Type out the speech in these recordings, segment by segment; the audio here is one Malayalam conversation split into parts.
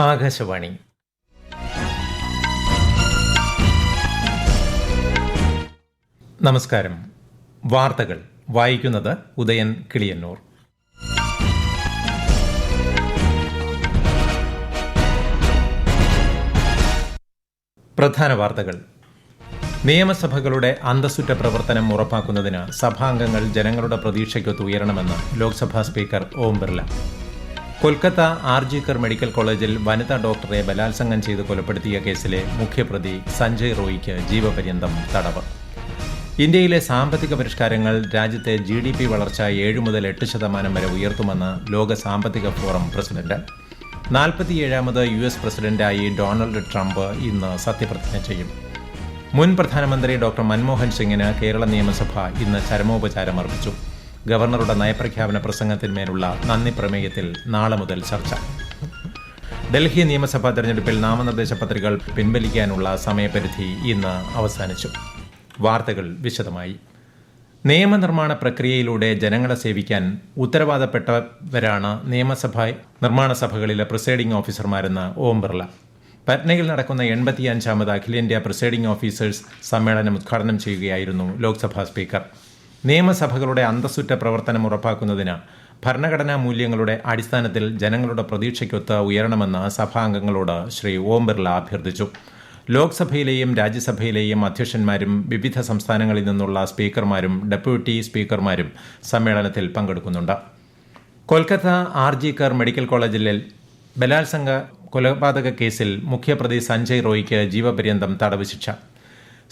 ആകാശവാണി. നമസ്കാരം. വാർത്തകൾ വായിക്കുന്നത് ഉദയൻ കിളിയന്നൂർ. പ്രധാന വാർത്തകൾ. നിയമസഭകളുടെ അന്തസ്സുറ്റ പ്രവർത്തനം ഉറപ്പാക്കുന്നതിന് സഭാംഗങ്ങൾ ജനങ്ങളുടെ പ്രതീക്ഷയ്ക്കൊത്ത് ഉയരണമെന്ന് ലോക്സഭാ സ്പീക്കർ ഓം ബിർല. കൊൽക്കത്ത ആർജിക്കർ മെഡിക്കൽ കോളേജിൽ വനിതാ ഡോക്ടറെ ബലാത്സംഗം ചെയ്ത് കൊലപ്പെടുത്തിയ കേസിലെ മുഖ്യപ്രതി സഞ്ജയ് റോയിക്ക് ജീവപര്യന്തം തടവ്. ഇന്ത്യയിലെ സാമ്പത്തിക പരിഷ്കാരങ്ങൾ രാജ്യത്തെ GDP വളർച്ച 7 മുതൽ 8% വരെ ഉയർത്തുമെന്ന് ലോക സാമ്പത്തിക ഫോറം പ്രസിഡന്റ്. 47ാമത് US പ്രസിഡന്റായി ഡൊണാൾഡ് ട്രംപ് ഇന്ന് സത്യപ്രതിജ്ഞ ചെയ്യും. മുൻ പ്രധാനമന്ത്രി ഡോക്ടർ മൻമോഹൻ സിംഗിന് കേരള നിയമസഭ ഇന്ന് ചരമോപചാരം അർപ്പിച്ചു. ഗവർണറുടെ നയപ്രഖ്യാപന പ്രസംഗത്തിന്മേലുള്ള നന്ദി പ്രമേയത്തിൽ നാളെ മുതൽ ചർച്ച. ഡൽഹി നിയമസഭാ തെരഞ്ഞെടുപ്പിൽ നാമനിർദ്ദേശ പത്രികകൾ പിൻവലിക്കാനുള്ള സമയപരിധി ഇന്ന് അവസാനിച്ചു. വാർത്തകൾ വിശദമായി. നിയമനിർമ്മാണ പ്രക്രിയയിലൂടെ ജനങ്ങളെ സേവിക്കാൻ ഉത്തരവാദപ്പെട്ടവരാണ് നിയമസഭാ നിർമ്മാണ സഭകളിലെ പ്രിസൈഡിംഗ് ഓഫീസർമാരെന്ന് ഓം ബിർല. പറ്റ്നയിൽ നടക്കുന്ന 85ാമത് അഖിലേന്ത്യാ പ്രിസൈഡിംഗ് ഓഫീസേഴ്സ് സമ്മേളനം ഉദ്ഘാടനം ചെയ്യുകയായിരുന്നു ലോക്സഭാ സ്പീക്കർ. നിയമസഭകളുടെ അന്തസ്സുറ്റ പ്രവർത്തനം ഉറപ്പാക്കുന്നതിന് ഭരണഘടനാ മൂല്യങ്ങളുടെ അടിസ്ഥാനത്തിൽ ജനങ്ങളുടെ പ്രതീക്ഷയ്ക്കൊത്ത് ഉയരണമെന്ന് സഭാംഗങ്ങളോട് ശ്രീ ഓം ബിർല അഭ്യർത്ഥിച്ചു. ലോക്സഭയിലെയും രാജ്യസഭയിലെയും അധ്യക്ഷന്മാരും വിവിധ സംസ്ഥാനങ്ങളിൽ നിന്നുള്ള സ്പീക്കർമാരും ഡെപ്യൂട്ടി സ്പീക്കർമാരും സമ്മേളനത്തിൽ പങ്കെടുക്കുന്നുണ്ട്. കൊൽക്കത്ത ആർജിക്കർ മെഡിക്കൽ കോളേജിലെ ബലാത്സംഗ കൊലപാതക കേസിൽ മുഖ്യപ്രതി സഞ്ജയ് റോയിക്ക് ജീവപര്യന്തം തടവ് ശിക്ഷ.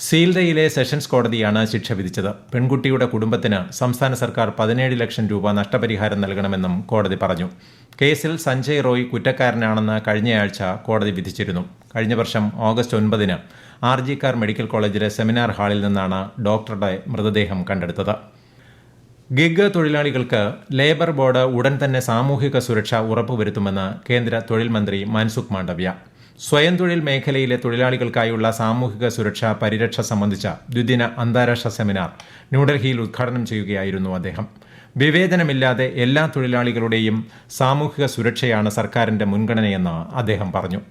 സീൽദയിലെ സെഷൻസ് കോടതിയാണ് ശിക്ഷ വിധിച്ചത്. പെൺകുട്ടിയുടെ കുടുംബത്തിന് സംസ്ഥാന സർക്കാർ 17 ലക്ഷം രൂപ നഷ്ടപരിഹാരം നൽകണമെന്നും കോടതി പറഞ്ഞു. കേസിൽ സഞ്ജയ് റോയ് കുറ്റക്കാരനാണെന്ന് കഴിഞ്ഞയാഴ്ച കോടതി വിധിച്ചിരുന്നു. കഴിഞ്ഞ വർഷം ഓഗസ്റ്റ് 9 ആർജിക്കാർ മെഡിക്കൽ കോളേജിലെ സെമിനാർ ഹാളിൽ നിന്നാണ് ഡോക്ടറുടെ മൃതദേഹം കണ്ടെടുത്തത്. ഗിഗ് തൊഴിലാളികൾക്ക് ലേബർ ബോർഡ് ഉടൻ തന്നെ സാമൂഹിക സുരക്ഷ ഉറപ്പുവരുത്തുമെന്ന് കേന്ദ്ര തൊഴിൽ മന്ത്രി മൻസുഖ് മാണ്ഡവ്യ. സ്വയം തൊഴിൽ മേഖലയിലെ തൊഴിലാളികൾക്കായുള്ള സാമൂഹിക സുരക്ഷാ പരിരക്ഷ സംബന്ധിച്ച ദ്വിദിന അന്താരാഷ്ട്ര സെമിനാർ ന്യൂഡൽഹിയിൽ ഉദ്ഘാടനം ചെയ്യുകയായിരുന്നു അദ്ദേഹം. വിവേചനമില്ലാതെ എല്ലാ തൊഴിലാളികളുടെയും സാമൂഹിക സുരക്ഷയാണ് സർക്കാരിന്റെ മുൻഗണനയെന്ന് അദ്ദേഹം പറഞ്ഞു.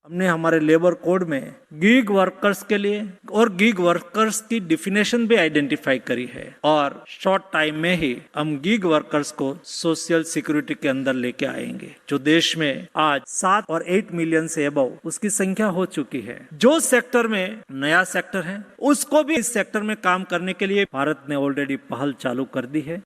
हमने हमारे लेबर कोड में गीग वर्कर्स के लिए और गीग वर्कर्स की डिफिनेशन भी आइडेंटिफाई करी है और शॉर्ट टाइम में ही हम गीग वर्कर्स को सोशल सिक्योरिटी के अंदर लेके आएंगे. जो देश में आज 7 और 8 मिलियन से अबव उसकी संख्या हो चुकी है. जो सेक्टर में नया सेक्टर है उसको भी इस सेक्टर में काम करने के लिए भारत ने ऑलरेडी पहल चालू कर दी है.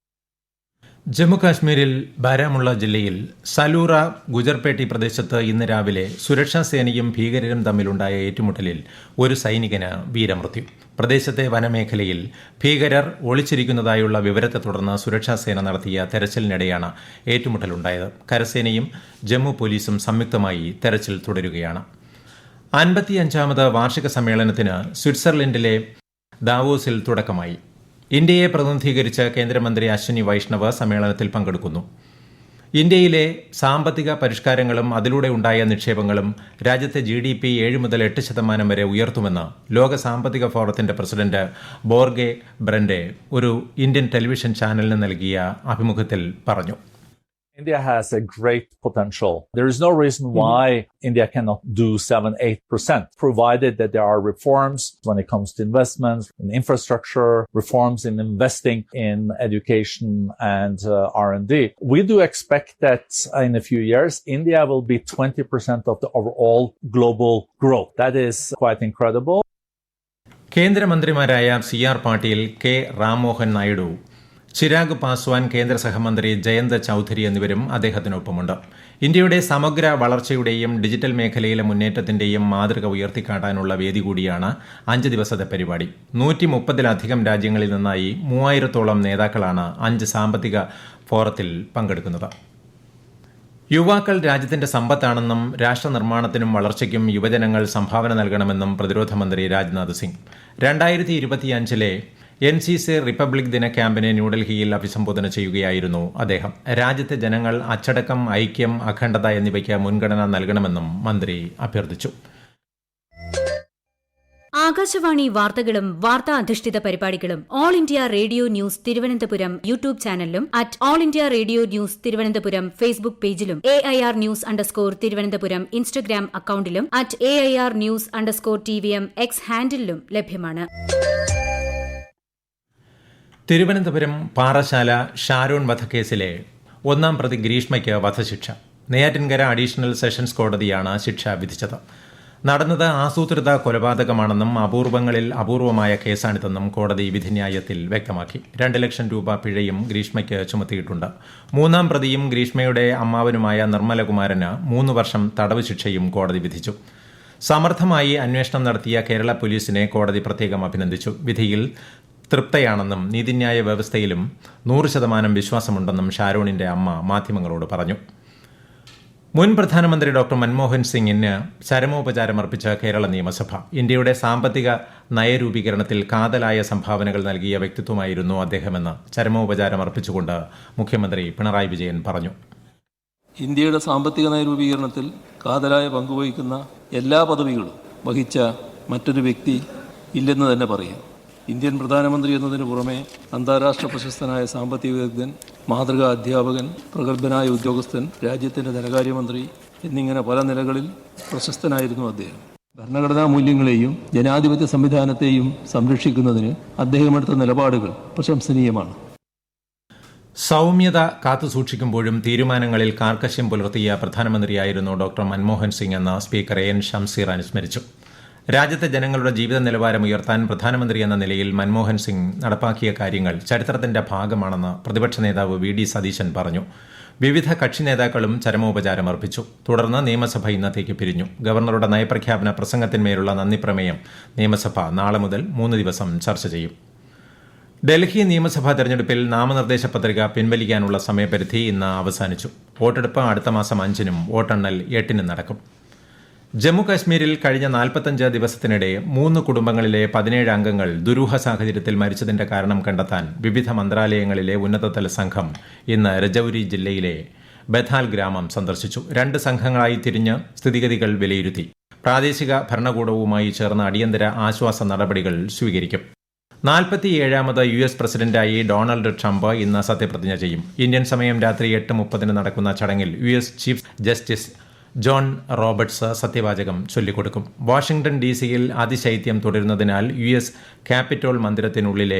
ജമ്മുകാശ്മീരിൽ ബാരാമുള്ള ജില്ലയിൽ സലൂറ ഗുജർപേട്ടി പ്രദേശത്ത് ഇന്ന് രാവിലെ സുരക്ഷാ സേനയും ഭീകരരും തമ്മിലുണ്ടായ ഏറ്റുമുട്ടലിൽ ഒരു സൈനികന് വീരമൃത്യു. പ്രദേശത്തെ വനമേഖലയിൽ ഭീകരർ ഒളിച്ചിരിക്കുന്നതായുള്ള വിവരത്തെ തുടർന്ന് സുരക്ഷാ സേന നടത്തിയ തെരച്ചിലിനിടെയാണ് ഏറ്റുമുട്ടലുണ്ടായത്. കരസേനയും ജമ്മു പോലീസും സംയുക്തമായി തെരച്ചിൽ തുടരുകയാണ്. 55ാമത് വാർഷിക സമ്മേളനത്തിന് സ്വിറ്റ്സർലൻഡിലെ ദാവോസിൽ തുടക്കമായി. ഇന്ത്യയെ പ്രതിനിധീകരിച്ച് കേന്ദ്രമന്ത്രി അശ്വിനി വൈഷ്ണവ് സമ്മേളനത്തിൽ പങ്കെടുക്കുന്നു. ഇന്ത്യയിലെ സാമ്പത്തിക പരിഷ്കാരങ്ങളും അതിലൂടെ ഉണ്ടായ നിക്ഷേപങ്ങളും രാജ്യത്തെ GDP 7 മുതൽ 8% വരെ ഉയർത്തുമെന്ന് ലോക സാമ്പത്തിക ഫോറത്തിന്റെ പ്രസിഡന്റ് ബോർഗെ ബ്രൻഡെ ഒരു ഇന്ത്യൻ ടെലിവിഷൻ ചാനലിന് നൽകിയ അഭിമുഖത്തിൽ പറഞ്ഞു. India has a great potential. There is no reason why India cannot do 7-8%, provided that there are reforms when it comes to investments in infrastructure, reforms in investing in education and R&D. We do expect that in a few years, India will be 20% of the overall global growth. That is quite incredible. കേന്ദ്രമന്ത്രിമാരായ CR പാട്ടീൽ, K രാംമോഹൻ നായിഡു, ചിരാഗ് പാസ്വാൻ, കേന്ദ്ര സഹമന്ത്രി ജയന്ത് ചൌധരി എന്നിവരും അദ്ദേഹത്തിനൊപ്പമുണ്ട്. ഇന്ത്യയുടെ സമഗ്ര വളർച്ചയുടെയും ഡിജിറ്റൽ മേഖലയിലെ മുന്നേറ്റത്തിന്റെയും മാതൃക ഉയർത്തിക്കാട്ടാനുള്ള വേദി കൂടിയാണ് 5 ദിവസത്തെ പരിപാടി. 130-ലധികം രാജ്യങ്ങളിൽ നിന്നായി 3000-ഓളം നേതാക്കളാണ് 5 സാമ്പത്തിക ഫോറത്തിൽ പങ്കെടുക്കുന്നത്. യുവാക്കൾ രാജ്യത്തിന്റെ സമ്പത്താണെന്നും രാഷ്ട്ര നിർമ്മാണത്തിനും വളർച്ചയ്ക്കും യുവജനങ്ങൾ സംഭാവന നൽകണമെന്നും പ്രതിരോധ മന്ത്രി രാജ്നാഥ് സിംഗ് 2025-ലെ NCC റിപ്പബ്ലിക് ദിന ക്യാമ്പിനെ ന്യൂഡൽഹിയിൽ അഭിസംബോധന ചെയ്യുകയായിരുന്നു അദ്ദേഹം. രാജ്യത്തെ ജനങ്ങൾ അച്ചടക്കം, ഐക്യം, അഖണ്ഡത എന്നിവയ്ക്ക് മുൻഗണന നൽകണമെന്നും മന്ത്രി അഭ്യർത്ഥിച്ചു. ആകാശവാണി വാർത്തകളും വാർത്താ അധിഷ്ഠിത പരിപാടികളും all India radio news Thiruvananthapuram YouTube ചാനലിലും at all India radio news Thiruvananthapuram Facebook പേജിലും AIR ന്യൂസ് _ ഇൻസ്റ്റഗ്രാം അക്കൌണ്ടിലും at AIR news _TVM X ഹാൻഡിലും ലഭ്യമാണ്. തിരുവനന്തപുരം പാറശാല ഷാരോൺ വധക്കേസിലെ 1-ാം പ്രതി ഗ്രീഷ്മയ്ക്ക് വധശിക്ഷ. നെയ്യാറ്റിൻകര അഡീഷണൽ സെഷൻസ് കോടതിയാണ് ശിക്ഷ വിധിച്ചത്. നടന്നത് ആസൂത്രിത കൊലപാതകമാണെന്നും അപൂർവങ്ങളിൽ അപൂർവമായ കേസാണിതെന്നും കോടതി വിധിന്യായത്തിൽ വ്യക്തമാക്കി. 2 ലക്ഷം രൂപ പിഴയും ഗ്രീഷ്മയ്ക്ക് ചുമത്തിയിട്ടുണ്ട്. 3-ാം പ്രതിയും ഗ്രീഷ്മയുടെ അമ്മാവനുമായ നിർമ്മലകുമാരന് 3 വർഷം തടവ് ശിക്ഷയും കോടതി വിധിച്ചു. സമർത്ഥമായി അന്വേഷണം നടത്തിയ കേരള പോലീസിനെ കോടതി പ്രത്യേകം അഭിനന്ദിച്ചു. വിധിയിൽ തൃപ്തയാണെന്നും നീതിന്യായ വ്യവസ്ഥയിലും 100% വിശ്വാസമുണ്ടെന്നും ഷാരോണിന്റെ അമ്മ മാധ്യമങ്ങളോട് പറഞ്ഞു. മുൻ പ്രധാനമന്ത്രി ഡോക്ടർ മൻമോഹൻ സിംഗിന് ചരമോപചാരമർപ്പിച്ച കേരള നിയമസഭ. ഇന്ത്യയുടെ സാമ്പത്തിക നയരൂപീകരണത്തിൽ കാതലായ സംഭാവനകൾ നൽകിയ വ്യക്തിത്വമായിരുന്നു അദ്ദേഹമെന്ന് ചരമോപചാരമർപ്പിച്ചുകൊണ്ട് മുഖ്യമന്ത്രി പിണറായി വിജയൻ പറഞ്ഞു. ഇന്ത്യയുടെ സാമ്പത്തിക നയരൂപീകരണത്തിൽ കാതലായ പങ്കുവഹിക്കുന്ന എല്ലാ പദവികളും വഹിച്ച മറ്റൊരു വ്യക്തി ഇല്ലെന്ന് തന്നെ പറയാം. ഇന്ത്യൻ പ്രധാനമന്ത്രി എന്നതിനു പുറമെ അന്താരാഷ്ട്ര പ്രശസ്തനായ സാമ്പത്തിക വിദഗ്ധൻ, മാതൃകാ അധ്യാപകൻ, പ്രഗത്ഭനായ ഉദ്യോഗസ്ഥൻ, രാജ്യത്തിൻ്റെ ധനകാര്യമന്ത്രി എന്നിങ്ങനെ പല നിലകളിൽ പ്രശസ്തനായിരുന്നു അദ്ദേഹം. ഭരണഘടനാ മൂല്യങ്ങളെയും ജനാധിപത്യ സംവിധാനത്തെയും സംരക്ഷിക്കുന്നതിന് അദ്ദേഹമെടുത്ത നിലപാടുകൾ പ്രശംസനീയമാണ്. സൗമ്യത കാത്തുസൂക്ഷിക്കുമ്പോഴും തീരുമാനങ്ങളിൽ കാർക്കശ്യം പുലർത്തിയ പ്രധാനമന്ത്രിയായിരുന്നു ഡോക്ടർ മൻമോഹൻ സിംഗ് എന്ന് സ്പീക്കർ AN ഷംസീർ അനുസ്മരിച്ചു. രാജ്യത്തെ ജനങ്ങളുടെ ജീവിത നിലവാരം ഉയർത്താൻ പ്രധാനമന്ത്രി എന്ന നിലയിൽ മൻമോഹൻ സിംഗ് നടപ്പാക്കിയ കാര്യങ്ങൾ ചരിത്രത്തിന്റെ ഭാഗമാണെന്ന് പ്രതിപക്ഷ നേതാവ് VD സതീശൻ പറഞ്ഞു. വിവിധ കക്ഷി നേതാക്കളും ചരമോപചാരമർപ്പിച്ചു. തുടർന്ന് നിയമസഭ ഇന്നത്തേക്ക് പിരിഞ്ഞു. ഗവർണറുടെ നയപ്രഖ്യാപന പ്രസംഗത്തിന്മേലുള്ള നന്ദിപ്രമേയം നിയമസഭ നാളെ മുതൽ 3 ദിവസം ചർച്ച ചെയ്യും. ഡൽഹി നിയമസഭാ തെരഞ്ഞെടുപ്പിൽ നാമനിർദ്ദേശ പത്രിക പിൻവലിക്കാനുള്ള സമയപരിധി ഇന്ന് അവസാനിച്ചു. വോട്ടെടുപ്പ് അടുത്ത മാസം 5-നും വോട്ടെണ്ണൽ 8-നും നടക്കും. ജമ്മു കാശ്മീരിൽ കഴിഞ്ഞ 45 ദിവസത്തിനിടെ 3 കുടുംബങ്ങളിലെ 17 അംഗങ്ങൾ ദുരൂഹ സാഹചര്യത്തിൽ മരിച്ചതിന്റെ കാരണം കണ്ടെത്താൻ വിവിധ മന്ത്രാലയങ്ങളിലെ ഉന്നതതല സംഘം ഇന്ന് രജൌരി ജില്ലയിലെ ബഥാൽ ഗ്രാമം സന്ദർശിച്ചു. 2 സംഘങ്ങളായി തിരിഞ്ഞ് സ്ഥിതിഗതികൾ വിലയിരുത്തി. പ്രാദേശിക ഭരണകൂടവുമായി ചേർന്ന് അടിയന്തര ആശ്വാസ നടപടികൾ സ്വീകരിക്കും. 47ാമത് US പ്രസിഡന്റായി ഡൊണാൾഡ് ട്രംപ് ഇന്ന് സത്യപ്രതിജ്ഞ ചെയ്യും. ഇന്ത്യൻ സമയം രാത്രി 8:30 നടക്കുന്ന ചടങ്ങിൽ US chief justice John Roberts സത്യവാചകം ചൊല്ലിക്കൊടുക്കും. വാഷിംഗ്ടൺ DC-യിൽ അതിശൈത്യം തുടരുന്നതിനാൽ US ക്യാപിറ്റോൾ മന്ദിരത്തിനുള്ളിലെ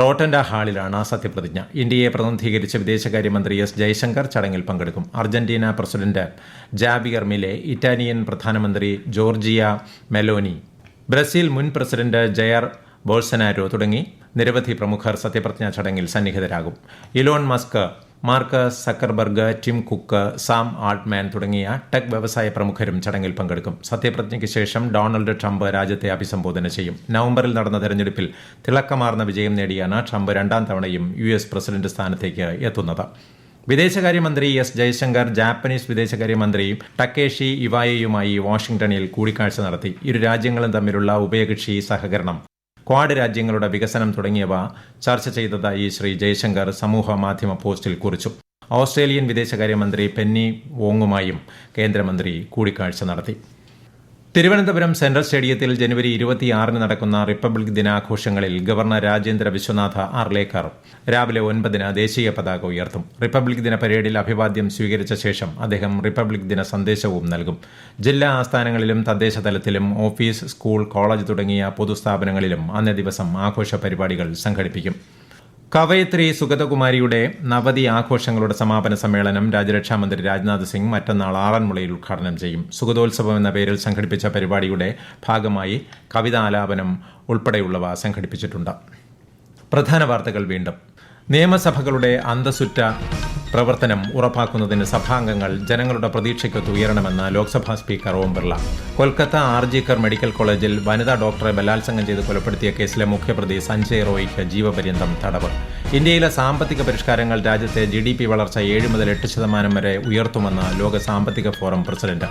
റോട്ടൻഡ ഹാളിലാണ് സത്യപ്രതിജ്ഞ. ഇന്ത്യയെ പ്രതിനിധീകരിച്ച് വിദേശകാര്യമന്ത്രി S ജയശങ്കർ ചടങ്ങിൽ പങ്കെടുക്കും. Argentina president Javier Milei, Italian പ്രധാനമന്ത്രി ജോർജിയ മെലോനി, ബ്രസീൽ മുൻ പ്രസിഡന്റ് ജയർ ബോൾസനാരോ തുടങ്ങി നിരവധി പ്രമുഖർ സത്യപ്രതിജ്ഞാ ചടങ്ങിൽ സന്നിഹിതരാകും. Elon Musk, Mark Zuckerberg, Tim Cook, Sam Altman തുടങ്ങിയ ടെക് വ്യവസായ പ്രമുഖരും ചടങ്ങിൽ പങ്കെടുക്കും. സത്യപ്രതിജ്ഞയ്ക്ക് ശേഷം ഡൊണാൾഡ് ട്രംപ് രാജ്യത്തെ അഭിസംബോധന ചെയ്യും. നവംബറിൽ നടന്ന തെരഞ്ഞെടുപ്പിൽ തിളക്കമാർന്ന വിജയം നേടിയാണ് ട്രംപ് 2ാം തവണയും US പ്രസിഡന്റ് സ്ഥാനത്തേക്ക് എത്തുന്നത്. വിദേശകാര്യമന്ത്രി S ജയശങ്കർ ജാപ്പനീസ് വിദേശകാര്യമന്ത്രി ടക്കേഷി ഇവായയുമായി വാഷിംഗ്ടണിൽ കൂടിക്കാഴ്ച നടത്തി. ഇരു രാജ്യങ്ങളും തമ്മിലുള്ള ഉഭയകക്ഷി സഹകരണം, ക്വാഡ് രാജ്യങ്ങളുടെ വികസനം തുടങ്ങിയവ ചർച്ച ചെയ്തതായി ശ്രീ ജയശങ്കർ സമൂഹ മാധ്യമ പോസ്റ്റിൽ കുറിച്ചു. ഓസ്ട്രേലിയൻ വിദേശകാര്യമന്ത്രി പെന്നി വോങ്ങുമായും കേന്ദ്രമന്ത്രി കൂടിക്കാഴ്ച നടത്തി. തിരുവനന്തപുരം സെൻട്രൽ സ്റ്റേഡിയത്തിൽ ജനുവരി 26-ന് നടക്കുന്ന റിപ്പബ്ലിക് ദിനാഘോഷങ്ങളിൽ ഗവർണർ രാജേന്ദ്ര വിശ്വനാഥ് ആർലേക്കർ രാവിലെ 9-ന് ദേശീയ പതാക ഉയർത്തും. റിപ്പബ്ലിക് ദിന പരേഡിൽ അഭിവാദ്യം സ്വീകരിച്ച ശേഷം അദ്ദേഹം റിപ്പബ്ലിക് ദിന സന്ദേശവും നൽകും. ജില്ലാ ആസ്ഥാനങ്ങളിലും തദ്ദേശ തലത്തിലും ഓഫീസ്, സ്കൂൾ, കോളേജ് തുടങ്ങിയ പൊതുസ്ഥാപനങ്ങളിലും അന്നേ ദിവസം ആഘോഷ പരിപാടികൾ സംഘടിപ്പിക്കും. കവയിത്രി സുഗതകുമാരിയുടെ നവതി ആഘോഷങ്ങളുടെ സമാപന സമ്മേളനം രാജ്യരക്ഷാമന്ത്രി രാജ്നാഥ് സിംഗ് മറ്റന്നാൾ ആറന്മുളയിൽ ഉദ്ഘാടനം ചെയ്യും. സുഗതോത്സവം എന്ന പേരിൽ സംഘടിപ്പിച്ച പരിപാടിയുടെ ഭാഗമായി കവിതാലാപനം ഉൾപ്പെടെയുള്ളവ സംഘടിപ്പിച്ചിട്ടുണ്ട്. പ്രധാന വാർത്തകൾ വീണ്ടും. നിയമസഭകളുടെ അന്തസ്സുറ്റ പ്രവർത്തനം ഉറപ്പാക്കുന്നതിന് സഭാംഗങ്ങൾ ജനങ്ങളുടെ പ്രതീക്ഷയ്ക്കൊത്ത് ഉയരണമെന്ന് ലോക്സഭാ സ്പീക്കർ ഓം ബിർള. കൊൽക്കത്ത RG-കർ മെഡിക്കൽ കോളേജിൽ വനിതാ ഡോക്ടറെ ബലാത്സംഗം ചെയ്ത് കൊലപ്പെടുത്തിയ കേസിലെ മുഖ്യപ്രതി സഞ്ജയ് റോയിക്ക് ജീവപര്യന്തം തടവ്. ഇന്ത്യയിലെ സാമ്പത്തിക പരിഷ്കാരങ്ങൾ രാജ്യത്തെ GDP വളർച്ച 7 മുതൽ 8% വരെ ഉയർത്തുമെന്ന് ലോക സാമ്പത്തിക ഫോറം പ്രസിഡന്റ്.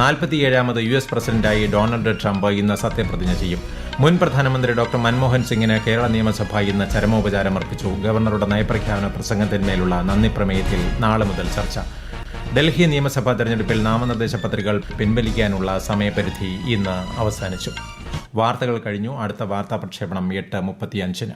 47ാമത് US പ്രസിഡന്റായി ഡൊണാൾഡ് ട്രംപ് ഇന്ന് സത്യപ്രതിജ്ഞ ചെയ്യും. മുൻ പ്രധാനമന്ത്രി ഡോക്ടർ മൻമോഹൻ സിംഗിന് കേരള നിയമസഭ ഇന്ന് ചരമോപചാരമർപ്പിച്ചു. ഗവർണറുടെ നയപ്രഖ്യാപന പ്രസംഗത്തിന്മേലുള്ള നന്ദി പ്രമേയത്തിൽ നാളെ മുതൽ ചർച്ച. ഡൽഹി നിയമസഭാ തെരഞ്ഞെടുപ്പിൽ നാമനിർദ്ദേശ പത്രികകൾ പിൻവലിക്കാനുള്ള സമയപരിധി ഇന്ന് അവസാനിച്ചു. വാർത്തകൾ കഴിഞ്ഞു. അടുത്ത വാർത്താ പ്രക്ഷേപണം 8:35.